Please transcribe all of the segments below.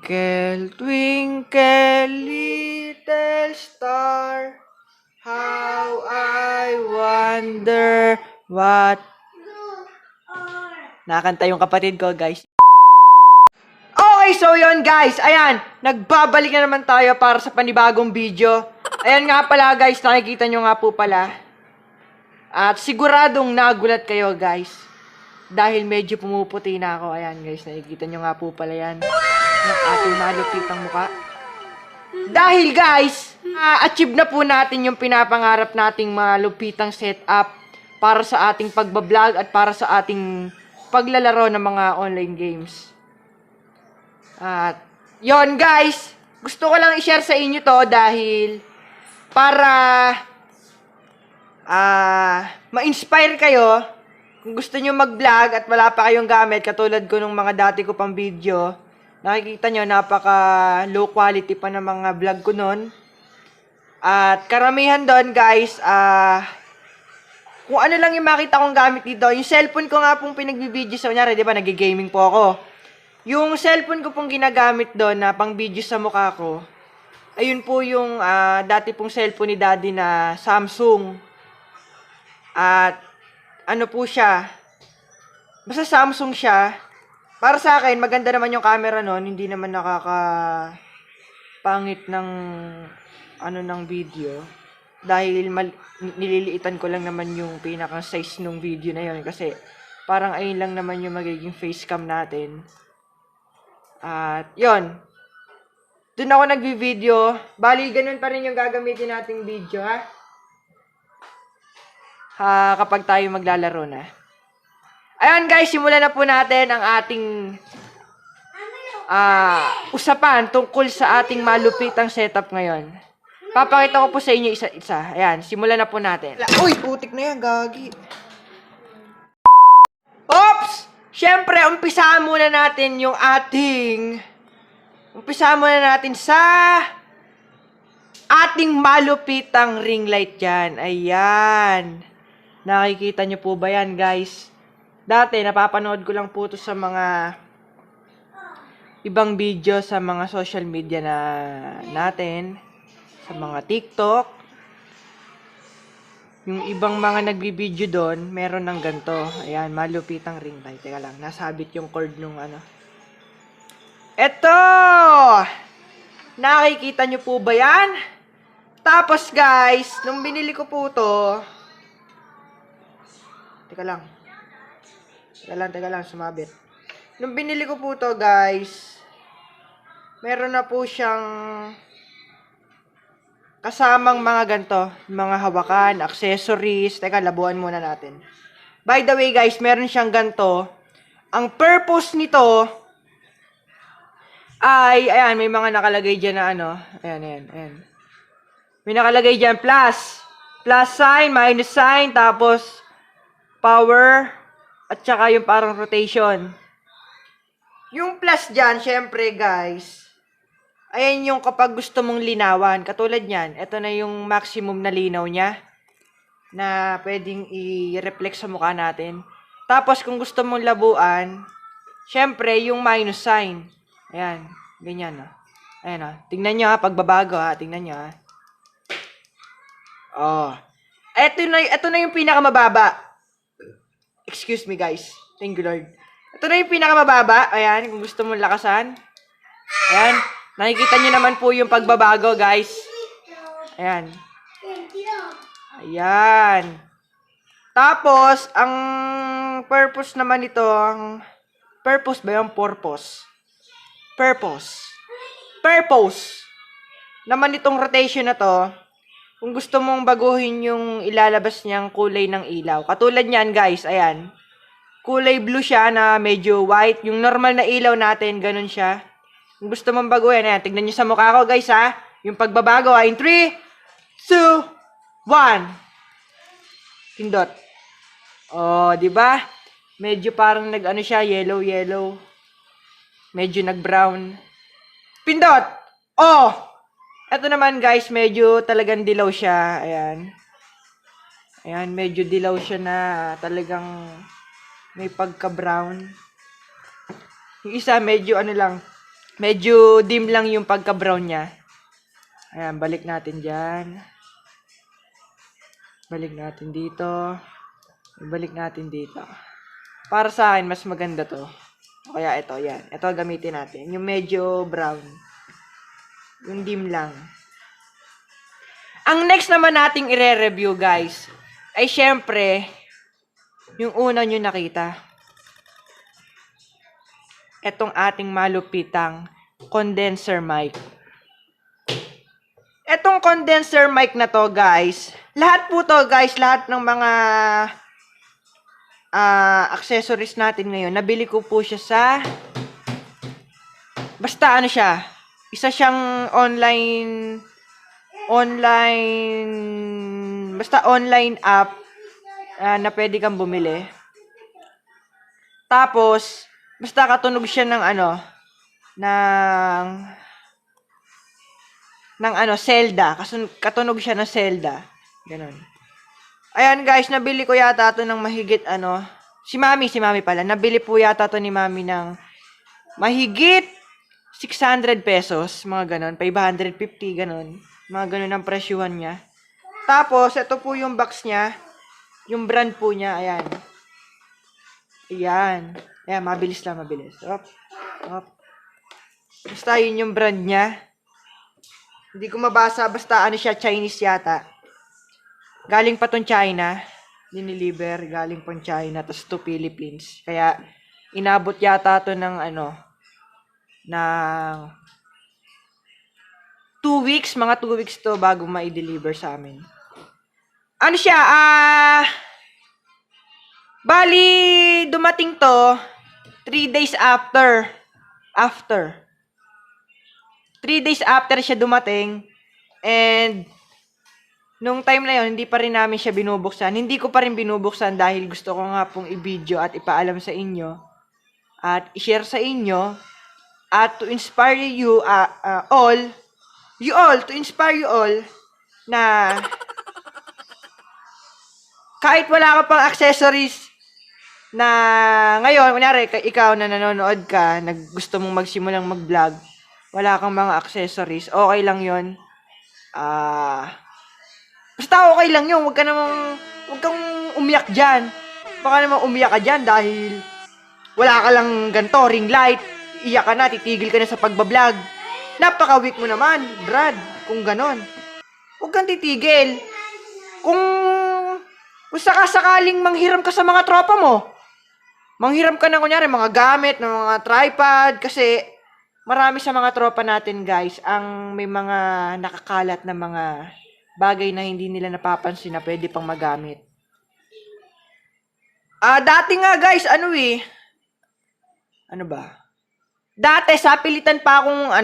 Twinkle, twinkle, little star, how I wonder what... Nakanta yung kapatid ko, guys. Okay, so yun guys, ayan, nagbabalik na naman tayo para sa panibagong video. Ayan nga pala guys, nakikita nyo nga po pala. At siguradong nagulat kayo guys. Dahil medyo pumuputi na ako. Ayan guys, nakikita nyo nga po pala yan. Yung ating malupitang muka. Dahil guys, achieve na po natin yung pinapangarap nating malupitang setup para sa ating pagbablog at para sa ating paglalaro ng mga online games. At yon guys, gusto ko lang i-share sa inyo to dahil para ma-inspire kayo kung gusto nyo mag-vlog at wala pa kayong gamit katulad ko nung mga dati ko pang video. Nakikita nyo, napaka low quality pa ng mga vlog ko nun. At karamihan doon guys, kung ano lang yung makita kong gamit dito. Yung cellphone ko nga pong pinagbibideo sa kunyari, di ba, nag-gaming po ako. Yung cellphone ko pong ginagamit doon na pang video sa mukha ko, ayun po yung dati pong cellphone ni daddy na Samsung. At ano po siya, basta Samsung siya. Para sa akin, maganda naman yung camera nun, hindi naman nakakapangit ng ano ng video. Dahil nililiitan ko lang naman yung pinaka size ng video na yun kasi parang ayun lang naman yung magiging facecam natin. At yun, dun ako nagvi-video. Bali, ganun pa rin yung gagamitin nating video, ha? Kapag tayo maglalaro na. Ayan guys, simulan na po natin ang ating usapan tungkol sa ating malupitang setup ngayon. Papakita ko po sa inyo isa-isa. Ayan, simulan na po natin. Uy, putik na yan, gagi. Oops! Siyempre, umpisahan muna natin yung ating... Umpisahan muna natin sa... ating malupitang ring light dyan. Ayan. Nakikita nyo po ba yan, guys? Dati, napapanood ko lang po ito sa mga... ibang video sa mga social media na natin. Sa mga TikTok. Yung ibang mga nagbibideo doon, meron ng ganito. Ayan, malupitang ring light. Teka lang, nasabit yung cord nung ano. Eto! Nakikita nyo po ba yan? Tapos guys, nung binili ko po to, teka lang, sumabit. Nung binili ko po to guys, meron na po siyang kasamang mga ganito, mga hawakan, accessories. Teka, labuan muna natin. By the way guys, meron siyang ganito. Ang purpose nito ay, ayan, may mga nakalagay dyan na ano. Ayan. May nakalagay dyan, plus sign, minus sign, tapos power, at saka yung parang rotation. Yung plus dyan, syempre guys, ayan yung kapag gusto mong linawan. Katulad nyan, ito na yung maximum na linaw niya na pwedeng i-reflect sa mukha natin. Tapos kung gusto mong labuan, syempre yung minus sign. Ayan, ganyan. Ayan, tingnan nyo ha, pagbabago ha, tingnan nyo ha. Oh. Ito na yung pinakamababa. Excuse me guys. Thank you Lord. Ito na yung pinakamababa. Ayan, kung gusto mong lakasan. Ayan. Nakikita nyo naman po yung pagbabago guys. Ayan. Ayan. Tapos, ang purpose naman nito, purpose ba yung purpose? Purpose naman itong rotation na to, kung gusto mong baguhin yung ilalabas niyang kulay ng ilaw. Katulad niyan guys, ayan. Kulay blue siya na medyo white. Yung normal na ilaw natin, ganun siya. Kung gusto mong baguhin, ayan. Tignan niyo sa mukha ko guys ha. Yung pagbabago ha. In 3, 2, 1. Pindot. Oh, di ba? Medyo parang nag-ano siya, yellow. Medyo nag-brown. Pindot! Oh! Ito naman guys, medyo talagang dilaw siya. Ayan. Ayan, medyo dilaw siya na talagang may pagka-brown. Yung isa medyo ano lang, Medyo dim lang yung pagka-brown niya. Ayan, balik natin dyan. Balik natin dito. Balik natin dito. Para sa akin, mas maganda to. O kaya ito, yan. Ito gamitin natin. Yung medyo brown. Yung dim lang. Ang next naman nating ire-review, guys, ay syempre, yung una nyo nakita. Etong ating malupitang condenser mic. Etong condenser mic na to, guys, lahat ng mga accessories natin ngayon, nabili ko po siya sa, basta ano siya, isa siyang basta online app na pwede kang bumili. Tapos, basta katunog siya ng Zelda. Katunog siya ng Zelda. Ganon. Ayan guys, nabili ko yata ito ng mahigit si Mami pala. Nabili po yata ito ni Mami ng mahigit 600 pesos. Mga ganon. 550, ganon. Mga ganon ang presyuhan niya. Tapos, ito po yung box niya. Yung brand po niya. Ayan. Ayan. Ayan, mabilis lang, mabilis. Op. Basta yun yung brand niya. Hindi ko mabasa, basta siya, Chinese yata. Galing pa tong China. Diniliver, galing pang China, tapos to Philippines. Kaya, inabot yata to ng ng 2 weeks, mga 2 weeks to bago ma-deliver sa amin. Ano siya, bali, dumating to 3 days after. 3 days after siya dumating. And, nung time na yon hindi pa rin namin siya binubuksan. Hindi ko pa rin binubuksan dahil gusto ko nga pong i-video at ipaalam sa inyo. At i-share sa inyo. At to inspire you all, to inspire you all, na kahit wala ka pang accessories, na ngayon, kunyari, ikaw na nanonood ka, gusto mong magsimulang mag-vlog, wala kang mga accessories, okay lang yon. Basta okay lang yun, huwag kang umiyak dyan. Baka naman umiyak ka dyan dahil wala ka lang ganito, ring light, iyak ka na, titigil ka na sa pagbablog. Napaka-weak mo naman, Brad, kung ganon. Huwag kang titigil. Kung sakasakaling manghiram ka sa mga tropa mo, manghiram ka ng kunyari mga gamit, ng mga tripod, kasi marami sa mga tropa natin guys, ang may mga nakakalat na mga bagay na hindi nila napapansin na pwede pang magamit. Dati nga guys, ano ba? Dati sa pilitan pa akong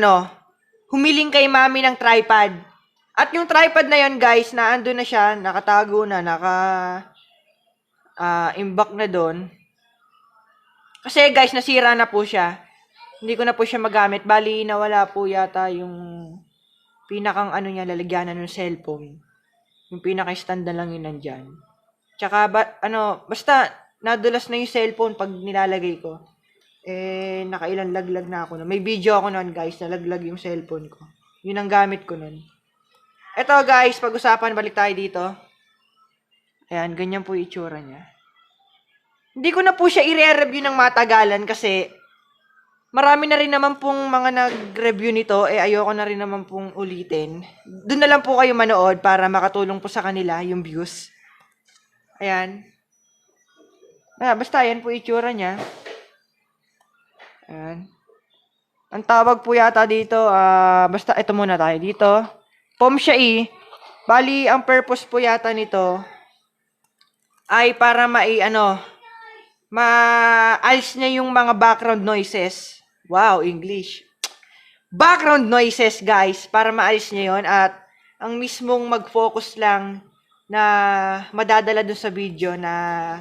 humiling kay Mami ng tripod. At yung tripod na yon guys, naando na siya, nakatago na, imbak na doon. Kasi guys, nasira na po siya. Hindi ko na po siya magamit. Bali, nawala po yata yung pinakang niya, lalagyanan ng cellphone. Yung pinaka-stand na lang yun nandyan. Tsaka, basta, nadulas na yung cellphone pag nilalagay ko. Nakailang laglag na ako. May video ako noon guys, nalaglag yung cellphone ko. Yun ang gamit ko noon. Eto guys, pag-usapan, balik tayo dito. Ayan, ganyan po yung itsura niya. Hindi ko na po siya i-review ng matagalan kasi marami na rin naman pong mga nag-review nito, ayoko na rin naman pong ulitin. Doon na lang po kayo manood para makatulong po sa kanila yung views. Ayan. Basta yan po itsura niya. Ayan. Ang tawag po yata dito, basta ito muna tayo dito. Pomshai. Bali, ang purpose po yata nito ay para maalis niya yung mga background noises. Wow, English. Background noises, guys, para maalis niya yon at ang mismong mag-focus lang na madadala dun sa video na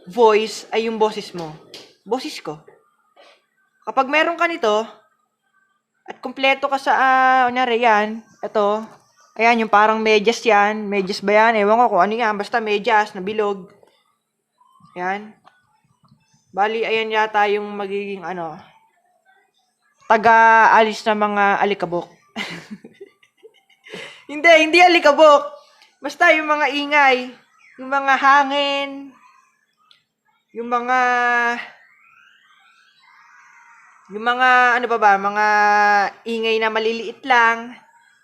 voice ay yung boses mo. Boses ko. Kapag meron ka nito, at kumpleto ka sa, yan, ito, ayan, yung parang medyas yan, medyas ba yan, ewan ko kung ano yan, basta medyas, na bilog. Ayan. Bali, ayan yata yung magiging, taga-alis na mga alikabok. Hindi alikabok. Basta yung mga ingay, yung mga hangin, yung mga ano ba, mga ingay na maliliit lang.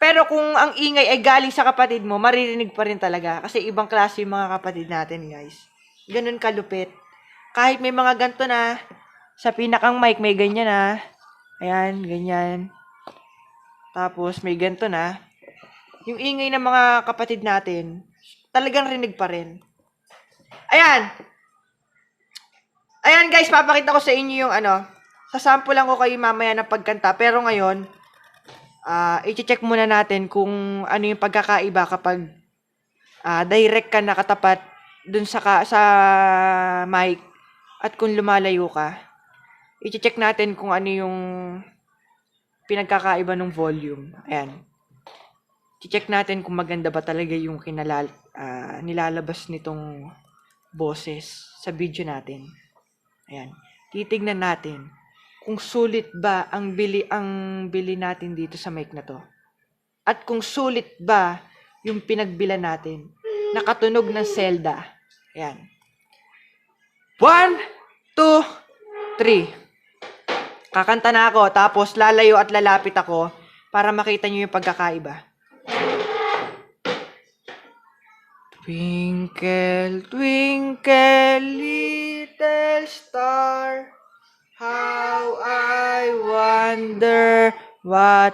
Pero kung ang ingay ay galing sa kapatid mo, maririnig pa rin talaga. Kasi ibang klase yung mga kapatid natin, guys. Ganun kalupit. Kahit may mga ganto na, sa pinakang mic may ganyan na. Ayan, ganyan. Tapos may ganto na. Yung ingay ng mga kapatid natin, talagang rinig pa rin. Ayan! Ayan guys, papakita ko sa inyo yung sasample lang ko kayo mamaya ng pagkanta. Pero ngayon, i-check muna natin kung ano yung pagkakaiba kapag direct ka nakatapat dun sa mic at kung lumalayo ka. I-check natin kung ano yung pinagkakaiba ng volume. Ayan. I-check natin kung maganda ba talaga yung nilalabas nitong boses sa video natin. Ayan. Titignan natin kung sulit ba ang bili natin dito sa mic na to. At kung sulit ba yung pinagbilan natin na katunog ng Zelda. Ayan. 1, 2, 3. Kakanta na ako, tapos lalayo at lalapit ako para makita nyo yung pagkakaiba. Twinkle, twinkle, little star, how I wonder what...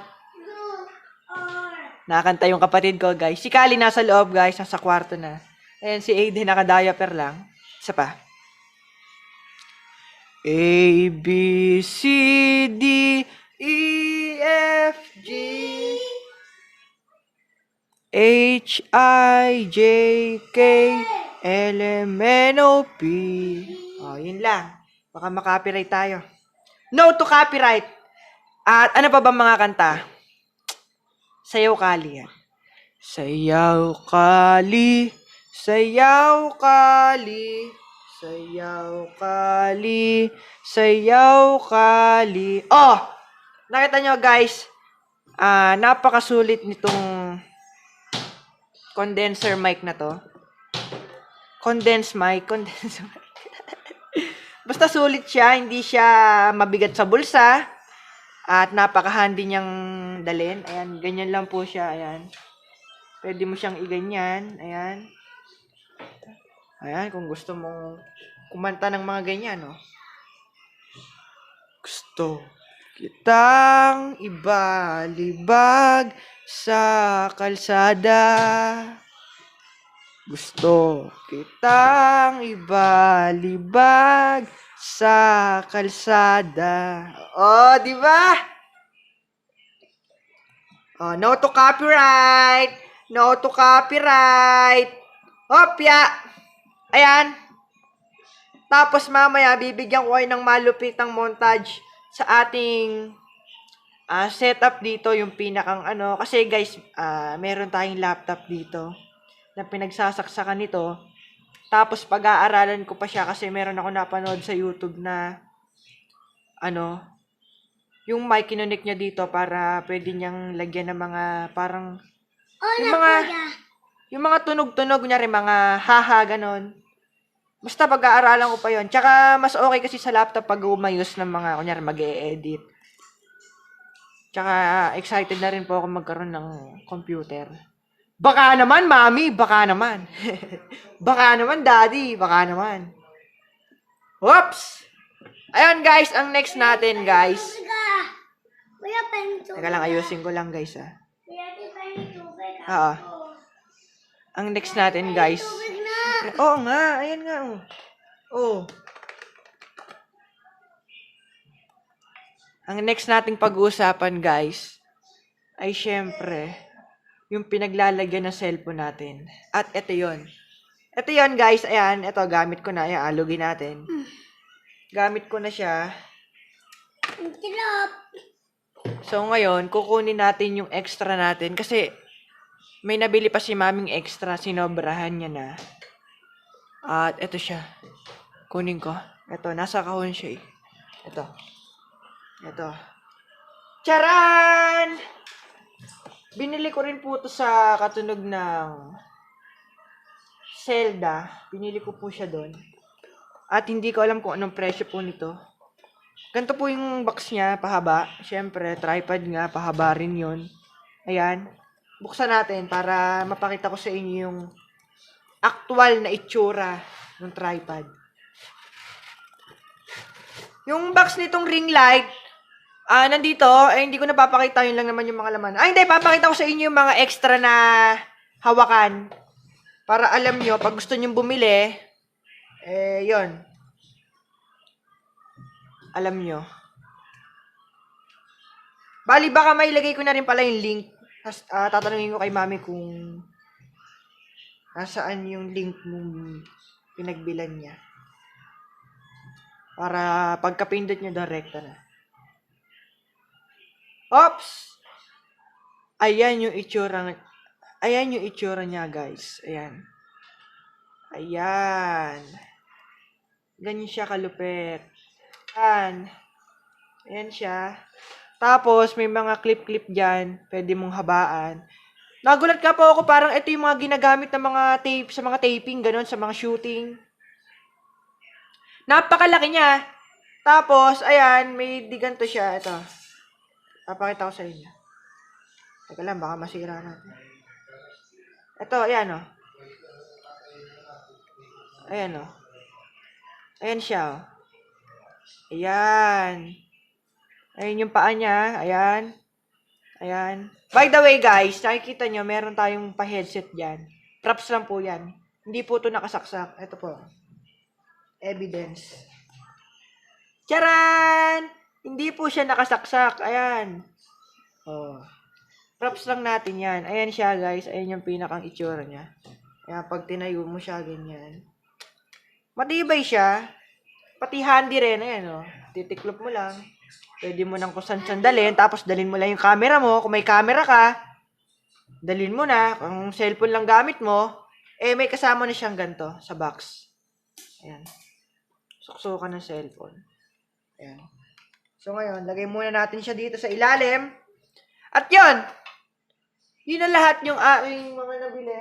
Nakakanta yung kapatid ko, guys. Si Kali nasa loob, guys. Nasa kwarto na. Ayan, si Aiden naka-diaper lang. Isa pa. A, B, C, D, E, F, G, H, I, J, K, L, M, N, O, P. Oh, yun lang. Baka makopyright tayo. No to copyright. At ano pa ba mga kanta? Sayaw Kali yan. Sayaw Kali, sayaw Kali, sayaw Kali, sayaw Kali. Oh! Nakita nyo guys, napakasulit nitong condenser mic na to. Condense mic. Basta sulit siya, hindi siya mabigat sa bulsa. At napaka-handy niyang dalhin. Ayan, ganyan lang po siya. Ayan. Pwede mo siyang iganyan. Ayan. Ayan, kung gusto mong kumanta ng mga ganyan, no? Gusto kitang ibalibag sa kalsada. Gusto kitang ibalibag sa kalsada. Oh, di ba? Oh, no to copyright. No to copyright. Hopya. Ayan. Tapos mamaya bibigyan ko kayo ng malupitang montage sa ating setup dito, yung pinakang kasi guys, meron tayong laptop dito na pinagsasaksakan nito. Tapos pag-aaralan ko pa siya kasi meron ako napanood sa YouTube na yung mic kinunik niya dito para pwede niyang lagyan ng mga parang yung mga tunog-tunog niya rin, mga haha ganon. Basta pag-aaralan ko pa yon. Tsaka mas okay kasi sa laptop pag umayos ng mga kunyari mag-e-edit. Tsaka excited na rin po ako magkaroon ng computer. Baka naman, mami, baka naman. Baka naman, daddy, baka naman. Whoops! Ayun, guys, ang next natin, guys. Teka lang, ayusin ko lang, guys, Oo. Ang next natin, guys. Oo nga, ayan nga, oh. Ang next nating pag-uusapan, guys, ay syempre yung pinaglalagyan ng cellphone natin. At ito yon. Ito yon guys. Ayan. Ito, gamit ko na. Ayan, alugin natin. Gamit ko na siya. So, ngayon, kukunin natin yung extra natin. Kasi, may nabili pa si maming extra. Sinobrahan niya na. At ito siya. Kunin ko. Ito, nasa kahon siya eh. Ito. Charan! Binili ko rin po to sa katunog ng Zelda. Binili ko po siya doon. At hindi ko alam kung anong presyo po nito. Ganito po yung box niya, pahaba. Siyempre, tripod nga, pahaba rin yun. Ayan. Buksan natin para mapakita ko sa inyo yung actual na itsura ng tripod. Yung box nitong ring light, nandito, hindi ko napapakita, yun lang naman yung mga laman. Hindi, papakita ko sa inyo yung mga extra na hawakan. Para alam nyo, pag gusto nyo bumili, yun. Alam nyo. Bali, baka may ilagay ko na rin pala yung link. Tatanungin ko kay mami kung nasaan yung link mong pinagbilan niya. Para pagkapindot nyo, direkta na. Oops! Ayan yung itsura. Ayan yung itsura niya, guys. Ayan. Ayan. Ganyan siya kalupit. Ayan. Ayan siya. Tapos, may mga clip-clip dyan. Pwede mong habaan. Nagulat ka po ako, parang ito yung mga ginagamit ng mga tape, sa mga taping, ganun, sa mga shooting. Napakalaki niya. Tapos, ayan, may diganto siya. Ito. Papakita ko sa inyo. Teka lang, baka masira natin. Ito, ayan o. Ayan o. Ayan siya o. Ayan. Ayan yung paa niya. Ayan. Ayan. By the way, guys, nakikita nyo, meron tayong pa-headset dyan. Props lang po yan. Hindi po ito nakasaksak. Ito po. Evidence. Charan! Hindi po siya nakasaksak. Ayan. Oh. Props lang natin yan. Ayan siya, guys. Ayan yung pinakang itsura niya. Ayan, pag tinayo mo siya, ganyan. Matibay siya. Pati handy rin. Ayan, oh. Titiklop mo lang. Pwede mo nang kusan dalhin. Tapos, dalhin mo lang yung camera mo. Kung may camera ka, dalhin mo na. Kung cellphone lang gamit mo, may kasama na siyang ganito sa box. Ayan. Suksukan ng cellphone. Ayan. So, ngayon, lagay muna natin siya dito sa ilalim. At yun! Yun na lahat yung aking mga nabili.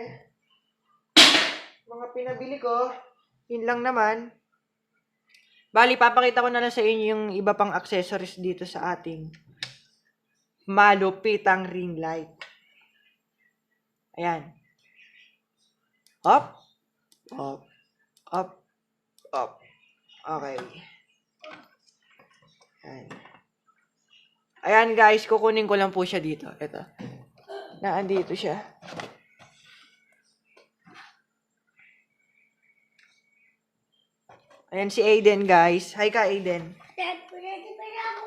Mga pinabili ko. Yun lang naman. Bali, papakita ko na lang sa inyo yung iba pang accessories dito sa ating malupitang ring light. Ayan. Up. Up. Up. Up. Okay. Ayan. Ayan guys, kukunin ko lang po siya dito. Ito. Naandito siya. Ayan si Aiden, guys. Hi ka, Aiden. Dad, pwede ba ako?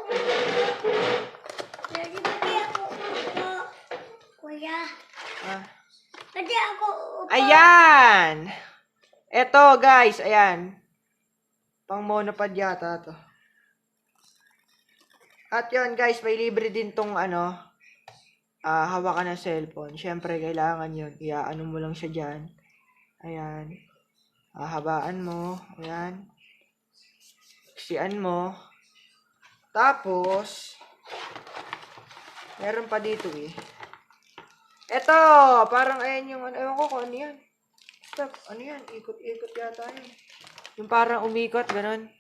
Pwede ba ako? Kuya. Pwede ako upo. Ayan! Eto, guys. Ayan. Pang monopod yata to. At yun, guys. May libre din tong hawakan ng cellphone. Siyempre, kailangan yun. Iaano mo lang siya dyan. Ayan. Habaan mo. Ayan. Sian mo. Tapos, meron pa dito eh. Eto, parang ayan yung, ewan ko kung ano yan. Stop, ano yan? Ikot-ikot yata yun. Yung parang umikot, ganon.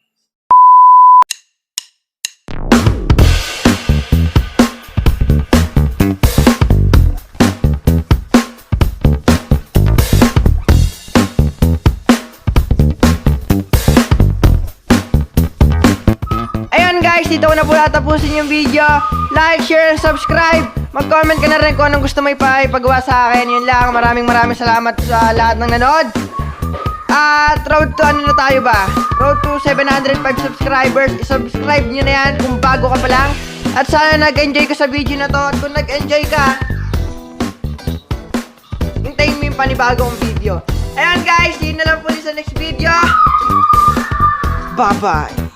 Dito ko na po tatapusin yung video. Like, share, subscribe. Mag-comment ka na rin kung anong gusto mo ipagawa sa akin. Yun lang. Maraming salamat sa lahat ng nanood. At road to ano na tayo ba? Road to 705 subscribers. I-subscribe nyo na yan kung bago ka pa lang. At sana nag-enjoy ka sa video na to. At kung nag-enjoy ka, hintayin mo yung panibagong video. Ayan guys, yun na lang po sa next video. Bye-bye.